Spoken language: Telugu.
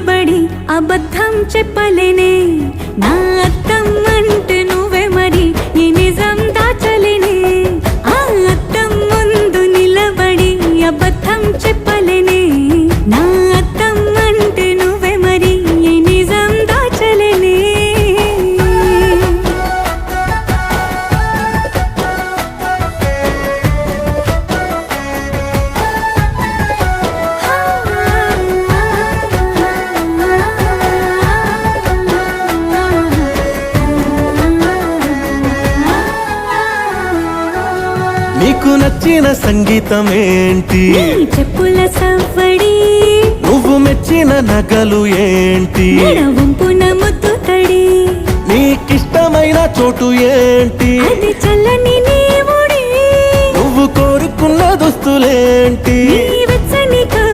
నిలబడి అబద్ధం చెప్పలేనే నా అద్దం అంటే నువ్వే మరి ఈ నిజం దాచలేనే ఆ అద్దం ముందు నిలబడి అబద్ధం చెప్పలేనే నా అద్దం అంటే నువ్వే మరి ఈ నిజం దాచలేనే నీకు నచ్చిన సంగీతం ఏంటి నీ చెప్పుల సవ్వడి నువ్వు మెచ్చిన నగలు ఏంటి వంపున ముద్దు తడి నీకిష్టమైన చోటు ఏంటి అది చల్లని నీ ఒడి నువ్వు కోరుకున్న దుస్తులేంటి నీ